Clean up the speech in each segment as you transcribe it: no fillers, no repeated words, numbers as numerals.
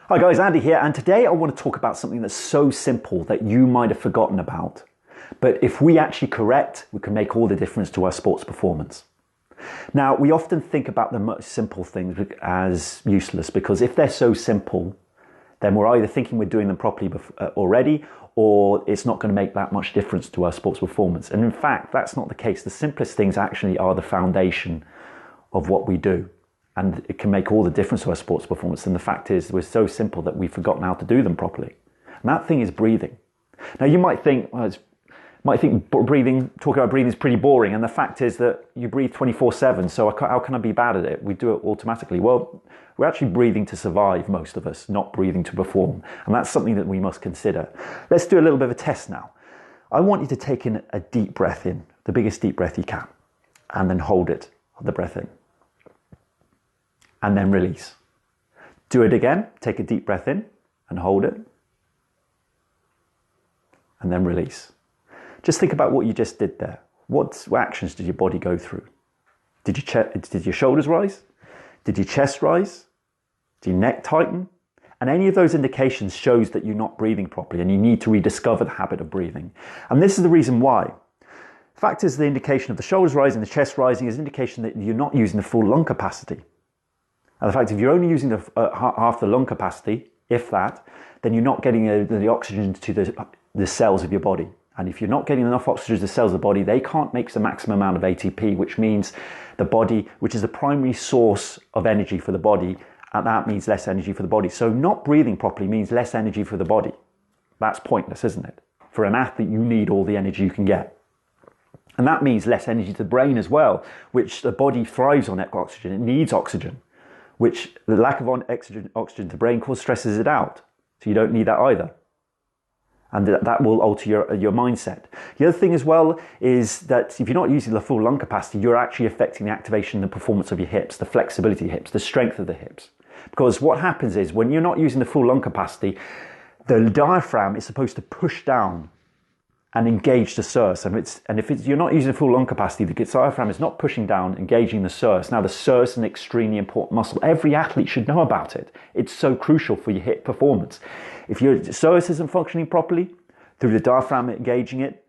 Hi guys, Andy here, and today I want to talk about something that's so simple that you might have forgotten about. But if we actually correct, we can make all the difference to our sports performance. Now, we often think about the most simple things as useless because if they're so simple, then we're either thinking we're doing them properly already, or it's not going to make that much difference to our sports performance. And in fact, that's not the case. The simplest things actually are the foundation of what we do. And it can make all the difference to our sports performance. And the fact is, we're so simple that we've forgotten how to do them properly. And that thing is breathing. Now, you might think, talking about breathing is pretty boring. And the fact is that you breathe 24/7. So how can I be bad at it? We do it automatically. Well, we're actually breathing to survive, most of us, not breathing to perform. And that's something that we must consider. Let's do a little bit of a test now. I want you to take in a deep breath in, the biggest deep breath you can, and then hold it, the breath in. And then release. Do it again. Take a deep breath in and hold it. And then release. Just think about what you just did there. What actions did your body go through? Did your shoulders rise? Did your chest rise? Did your neck tighten? And any of those indications shows that you're not breathing properly and you need to rediscover the habit of breathing. And this is the reason why. The fact is, the indication of the shoulders rising, the chest rising is an indication that you're not using the full lung capacity. And the fact, if you're only using half the lung capacity, if that, then you're not getting the oxygen to the cells of your body. And if you're not getting enough oxygen to the cells of the body, they can't make the maximum amount of ATP, which means the body, which is the primary source of energy for the body, and that means less energy for the body. So not breathing properly means less energy for the body. That's pointless, isn't it? For an athlete, you need all the energy you can get. And that means less energy to the brain as well, which the body thrives on oxygen. It needs oxygen, which the lack of oxygen to the brain stresses it out. So you don't need that either. And that will alter your mindset. The other thing as well is that if you're not using the full lung capacity, you're actually affecting the activation and the performance of your hips, the flexibility of the hips, the strength of the hips. Because what happens is when you're not using the full lung capacity, the diaphragm is supposed to push down and engage the psoas. And if you're not using full lung capacity, the diaphragm is not pushing down, engaging the psoas. Now, the psoas is an extremely important muscle. Every athlete should know about it. It's so crucial for your hip performance. If your psoas isn't functioning properly, through the diaphragm engaging it,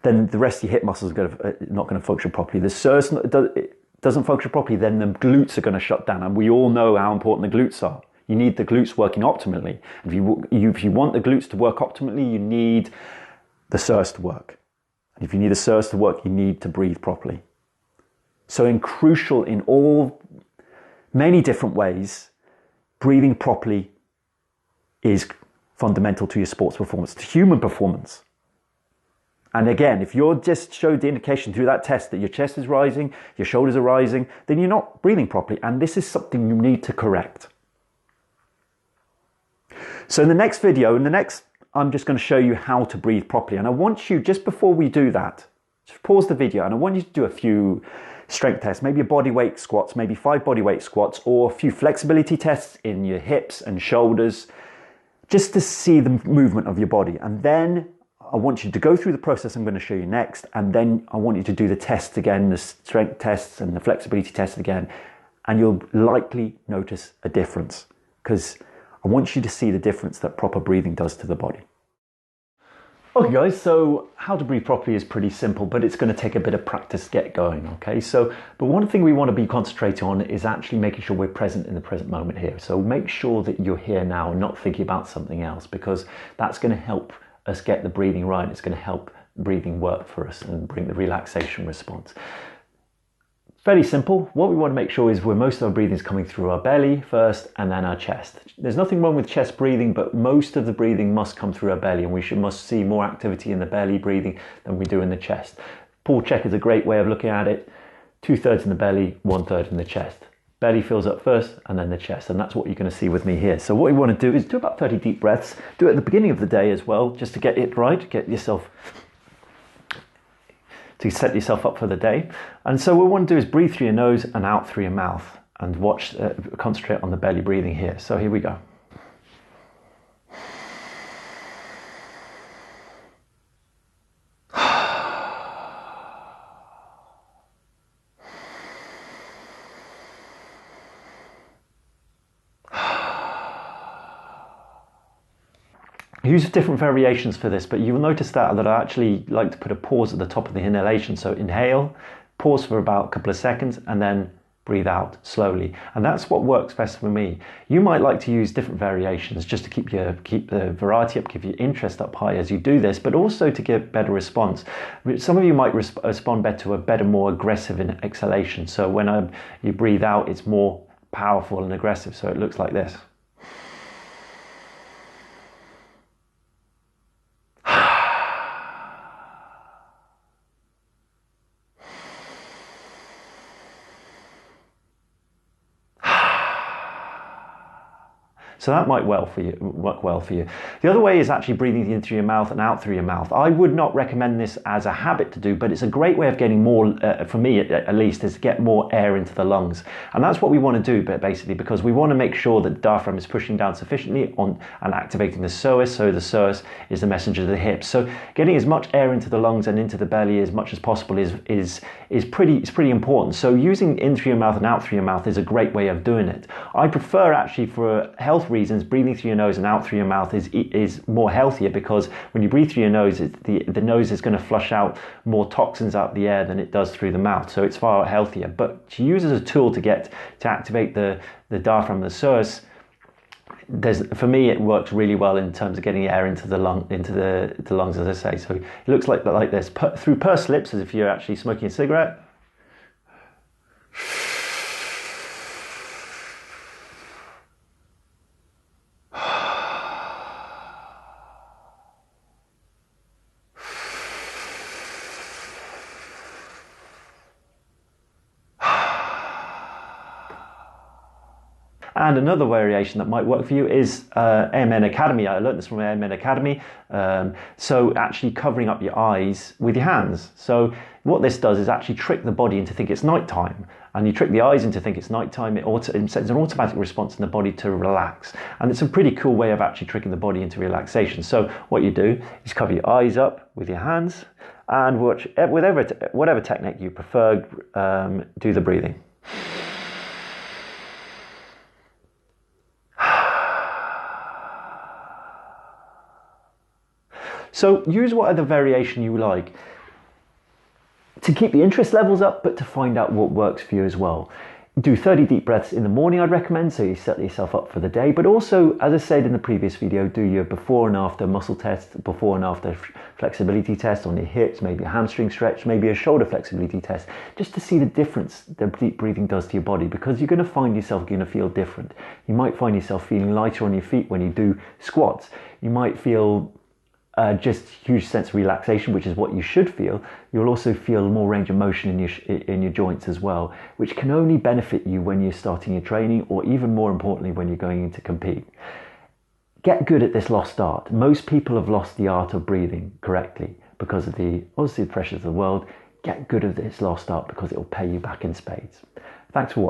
then the rest of your hip muscles are not going to function properly. The psoas doesn't function properly, then the glutes are going to shut down. And we all know how important the glutes are. You need the glutes working optimally. If you want the glutes to work optimally, you need the psoas to work. And if you need the psoas to work, you need to breathe properly. So crucial in many different ways, breathing properly is fundamental to your sports performance, to human performance. And again, if you're just showed the indication through that test that your chest is rising, your shoulders are rising, then you're not breathing properly. And this is something you need to correct. So in the next video, I'm just going to show you how to breathe properly. And I want you, just before we do that, just pause the video and I want you to do a few strength tests, maybe a body weight squats, maybe 5 body weight squats, or a few flexibility tests in your hips and shoulders, just to see the movement of your body. And then I want you to go through the process I'm going to show you next. And then I want you to do the tests again, the strength tests and the flexibility tests again. And you'll likely notice a difference because I want you to see the difference that proper breathing does to the body. Okay guys, so how to breathe properly is pretty simple, but it's going to take a bit of practice to get going, okay? But one thing we want to be concentrating on is actually making sure we're present in the present moment here. So make sure that you're here now and not thinking about something else, because that's going to help us get the breathing right. It's going to help breathing work for us and bring the relaxation response. Fairly simple. What we want to make sure is most of our breathing is coming through our belly first and then our chest. There's nothing wrong with chest breathing, but most of the breathing must come through our belly, and we must see more activity in the belly breathing than we do in the chest. Pull check is a great way of looking at it. 2/3 in the belly, 1/3 in the chest. Belly fills up first and then the chest, and that's what you're going to see with me here. So what we want to do is do about 30 deep breaths. Do it at the beginning of the day as well, just to get it right, to set yourself up for the day. And so what we want to do is breathe through your nose and out through your mouth, and concentrate on the belly breathing here. So here we go. I use different variations for this, but you'll notice that I actually like to put a pause at the top of the inhalation. So inhale, pause for about a couple of seconds, and then breathe out slowly. And that's what works best for me. You might like to use different variations just to keep the variety up, keep your interest up high as you do this, but also to get better response. Some of you might respond better to a better, more aggressive exhalation. So when you breathe out, it's more powerful and aggressive. So it looks like this. So that might work well for you. The other way is actually breathing in through your mouth and out through your mouth. I would not recommend this as a habit to do, but it's a great way of getting more, for me at least, is to get more air into the lungs. And that's what we want to do, basically, because we want to make sure that the diaphragm is pushing down sufficiently and activating the psoas. So the psoas is the messenger to the hips. So getting as much air into the lungs and into the belly as much as possible is pretty important. So using in through your mouth and out through your mouth is a great way of doing it. I prefer, actually, for health reasons, breathing through your nose and out through your mouth is more healthier, because when you breathe through your nose, the nose is going to flush out more toxins out the air than it does through the mouth. So it's far healthier. But to use as a tool to activate the diaphragm, the psoas, for me, it works really well in terms of getting air into the lungs, as I say. So it looks like this through pursed lips, as if you're actually smoking a cigarette. And another variation that might work for you is AMN Academy. I learned this from AMN Academy. So actually covering up your eyes with your hands. So what this does is actually trick the body into think it's nighttime. And you trick the eyes into think it's nighttime. It sends an automatic response in the body to relax. And it's a pretty cool way of actually tricking the body into relaxation. So what you do is cover your eyes up with your hands and watch, whatever technique you prefer, do the breathing. So use whatever variation you like to keep the interest levels up, but to find out what works for you as well. Do 30 deep breaths in the morning, I'd recommend, so you set yourself up for the day. But also, as I said in the previous video, do your before and after muscle test, before and after flexibility test on your hips, maybe a hamstring stretch, maybe a shoulder flexibility test, just to see the difference the deep breathing does to your body, because you're going to find yourself going to feel different. You might find yourself feeling lighter on your feet when you do squats. You might feel just huge sense of relaxation, which is what you should feel. You'll also feel more range of motion in your joints as well, which can only benefit you when you're starting your training, or even more importantly, when you're going in to compete. Get good at this lost art. Most people have lost the art of breathing correctly because of obviously the pressures of the world. Get good at this lost art, because it will pay you back in spades. Thanks for watching.